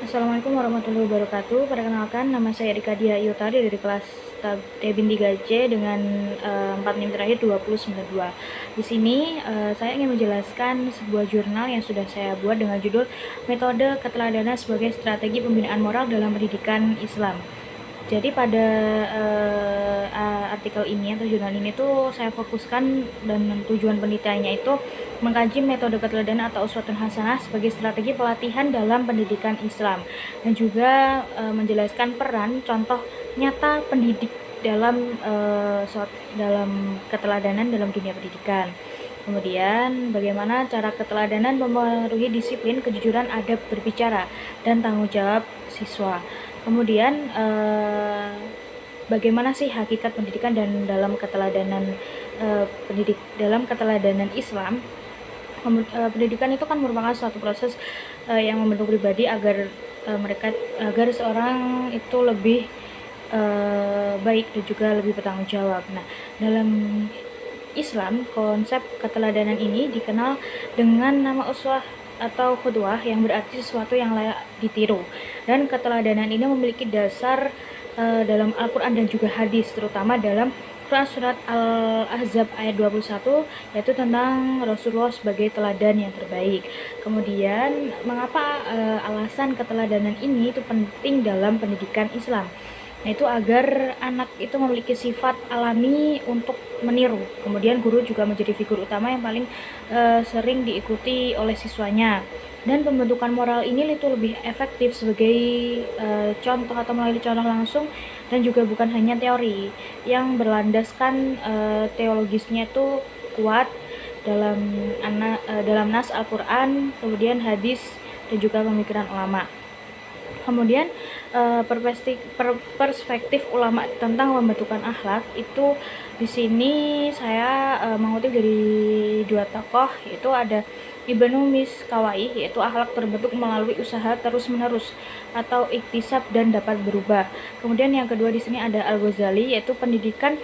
Assalamualaikum warahmatullahi wabarakatuh. Perkenalkan, nama saya Rika Dia Yutari dari kelas Tebin 3C dengan 4 NIM terakhir 2092. Di sini saya ingin menjelaskan sebuah jurnal yang sudah saya buat dengan judul Metode Keteladanan sebagai Strategi Pembinaan Moral dalam Pendidikan Islam. Jadi pada artikel ini atau jurnal ini tuh saya fokuskan dan tujuan penelitiannya itu mengkaji metode keteladanan atau uswatun hasanah sebagai strategi pelatihan dalam pendidikan Islam dan juga menjelaskan peran contoh nyata pendidik dalam keteladanan dalam dunia pendidikan. Kemudian bagaimana cara keteladanan memenuhi disiplin, kejujuran, adab berbicara, dan tanggung jawab siswa. Kemudian bagaimana sih hakikat pendidikan dan dalam keteladanan dalam keteladanan Islam. Pendidikan itu kan merupakan suatu proses yang membentuk pribadi agar seorang itu lebih baik dan juga lebih bertanggung jawab. Nah, dalam Islam, konsep keteladanan ini dikenal dengan nama uswah atau qudwah yang berarti sesuatu yang layak ditiru. Dan keteladanan ini memiliki dasar dalam Al-Quran dan juga hadis, terutama dalam Quran surat Al-Ahzab ayat 21, yaitu tentang Rasulullah sebagai teladan yang terbaik. Kemudian, mengapa alasan keteladanan ini itu penting dalam pendidikan Islam? Yaitu agar anak itu memiliki sifat alami untuk meniru. Kemudian guru juga menjadi figur utama yang paling sering diikuti oleh siswanya. Dan pembentukan moral ini itu lebih efektif sebagai contoh atau melalui contoh langsung dan juga bukan hanya teori yang berlandaskan teologisnya itu kuat dalam nas Al-Quran, kemudian hadis dan juga pemikiran ulama. Kemudian perspektif ulama tentang pembentukan akhlak itu di sini saya mengutip dari dua tokoh, yaitu ada Ibnu Miskawai, yaitu akhlak terbentuk melalui usaha terus-menerus atau iktisab dan dapat berubah. Kemudian yang kedua di sini ada Al-Ghazali, yaitu pendidikan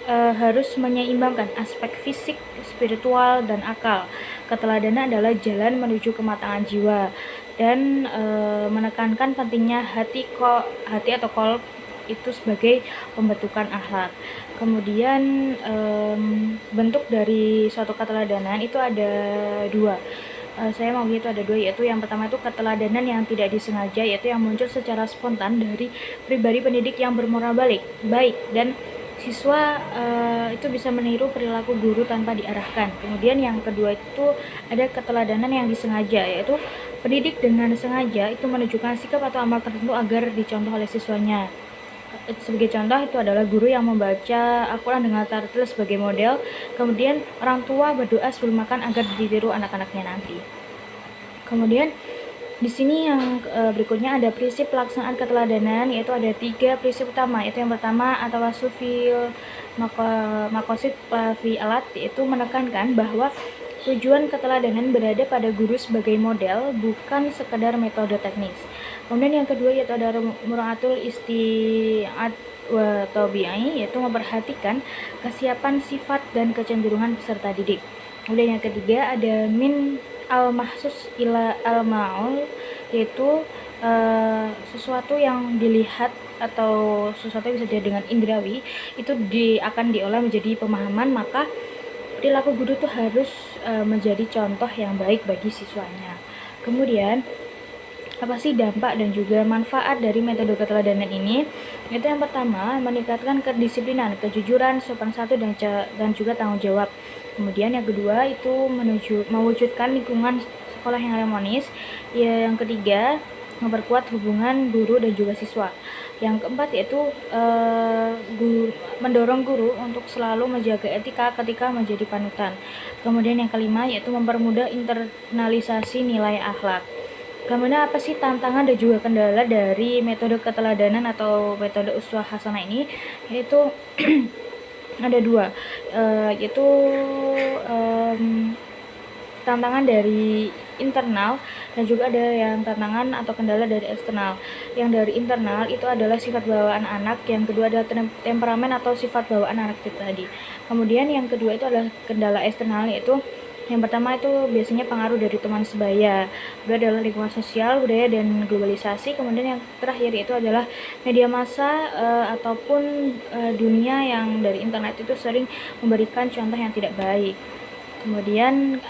harus menyeimbangkan aspek fisik, spiritual, dan akal. Keteladanan adalah jalan menuju kematangan jiwa dan menekankan pentingnya hati atau qalb itu sebagai pembentukan akhlak. Kemudian bentuk dari suatu keteladanan itu ada dua. Saya mau itu ada dua, yaitu yang pertama itu keteladanan yang tidak disengaja, yaitu yang muncul secara spontan dari pribadi pendidik yang bermoral baik dan siswa itu bisa meniru perilaku guru tanpa diarahkan. Kemudian yang kedua itu ada keteladanan yang disengaja, yaitu pendidik dengan sengaja itu menunjukkan sikap atau amal tertentu agar dicontoh oleh siswanya. Sebagai contoh itu adalah guru yang membaca Al-Quran dengan tartil sebagai model, kemudian orang tua berdoa sebelum makan agar ditiru anak-anaknya nanti. Kemudian di sini yang berikutnya ada prinsip pelaksanaan keteladanan, yaitu ada 3 prinsip utama, yaitu yang pertama atawasufil makosid fi alat, yaitu menekankan bahwa tujuan keteladanan berada pada guru sebagai model, bukan sekedar metode teknis. Kemudian yang kedua yaitu ada muraatul isti'ad wa tabi'i, yaitu memperhatikan kesiapan sifat dan kecenderungan peserta didik. Kemudian yang ketiga ada min al-mahsus ila al-ma'ul, yaitu sesuatu yang dilihat atau sesuatu yang bisa dilihat dengan indrawi itu akan diolah menjadi pemahaman, maka perilaku guru itu harus menjadi contoh yang baik bagi siswanya. Kemudian apa sih dampak dan juga manfaat dari metode keteladanan ini? Itu yang pertama, meningkatkan kedisiplinan, kejujuran, sopan santun dan juga tanggung jawab. Kemudian yang kedua itu mewujudkan lingkungan sekolah yang harmonis. Yang ketiga, memperkuat hubungan guru dan juga siswa. Yang keempat yaitu mendorong guru untuk selalu menjaga etika ketika menjadi panutan. Kemudian yang kelima yaitu mempermudah internalisasi nilai akhlak. Kemudian apa sih tantangan dan juga kendala dari metode keteladanan atau metode uswah hasanah ini? Yaitu ada dua, yaitu tantangan dari internal dan juga ada yang tantangan atau kendala dari eksternal. Yang dari internal itu adalah sifat bawaan anak, yang kedua adalah temperamen atau sifat bawaan anak itu tadi. Kemudian yang kedua itu adalah kendala eksternal, yaitu Yang pertama itu biasanya pengaruh dari teman sebaya, kedua adalah lingkungan sosial, budaya, dan globalisasi. Kemudian yang terakhir itu adalah media massa ataupun dunia yang dari internet itu sering memberikan contoh yang tidak baik. Kemudian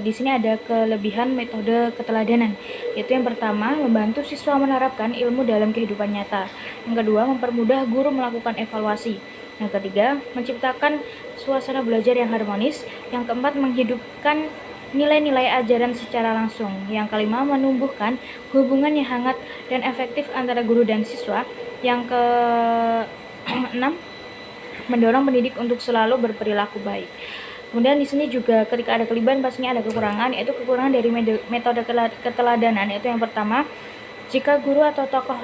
di sini ada kelebihan metode keteladanan, yaitu yang pertama membantu siswa menerapkan ilmu dalam kehidupan nyata. Yang kedua mempermudah guru melakukan evaluasi. Yang ketiga menciptakan suasana belajar yang harmonis. Yang keempat menghidupkan nilai-nilai ajaran secara langsung. Yang kelima menumbuhkan hubungan yang hangat dan efektif antara guru dan siswa. Yang keenam mendorong pendidik untuk selalu berperilaku baik. Kemudian di sini juga ketika ada kelebihan pastinya ada kekurangan, yaitu kekurangan dari metode keteladanan. Yaitu yang pertama, jika guru atau tokoh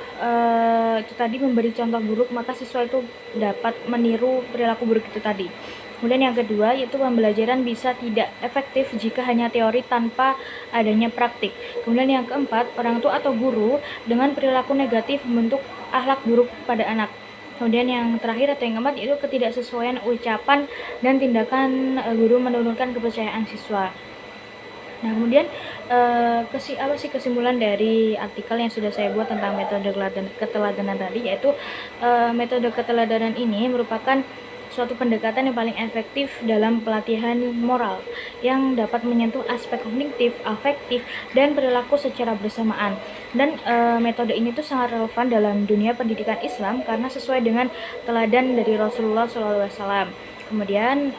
itu tadi memberi contoh buruk, maka siswa itu dapat meniru perilaku buruk itu tadi. Kemudian yang kedua, yaitu pembelajaran bisa tidak efektif jika hanya teori tanpa adanya praktik. Kemudian yang keempat, orang tua atau guru dengan perilaku negatif membentuk akhlak buruk pada anak. Kemudian yang terakhir atau yang keempat yaitu ketidaksesuaian ucapan dan tindakan guru menurunkan kepercayaan siswa. Nah, kemudian apa sih kesimpulan dari artikel yang sudah saya buat tentang metode keteladanan tadi, yaitu metode keteladanan ini merupakan suatu pendekatan yang paling efektif dalam pelatihan moral yang dapat menyentuh aspek kognitif, afektif, dan perilaku secara bersamaan. Dan metode ini tuh sangat relevan dalam dunia pendidikan Islam karena sesuai dengan teladan dari Rasulullah SAW. Kemudian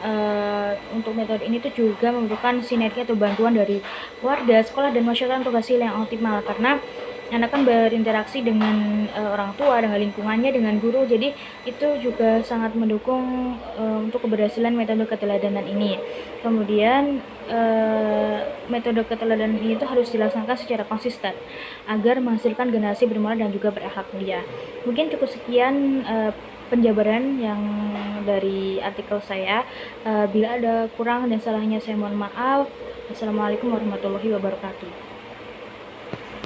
untuk metode ini tuh juga membutuhkan sinergi atau bantuan dari keluarga, sekolah, dan masyarakat untuk hasil yang optimal, karena anak kan berinteraksi dengan orang tua, dengan lingkungannya, dengan guru, jadi itu juga sangat mendukung untuk keberhasilan metode keteladanan ini. Kemudian metode keteladanan ini itu harus dilaksanakan secara konsisten agar menghasilkan generasi bermoral dan juga berakhlak mulia. Mungkin cukup sekian penjabaran yang dari artikel saya. Bila ada kurang dan salahnya saya mohon maaf. Assalamualaikum warahmatullahi wabarakatuh.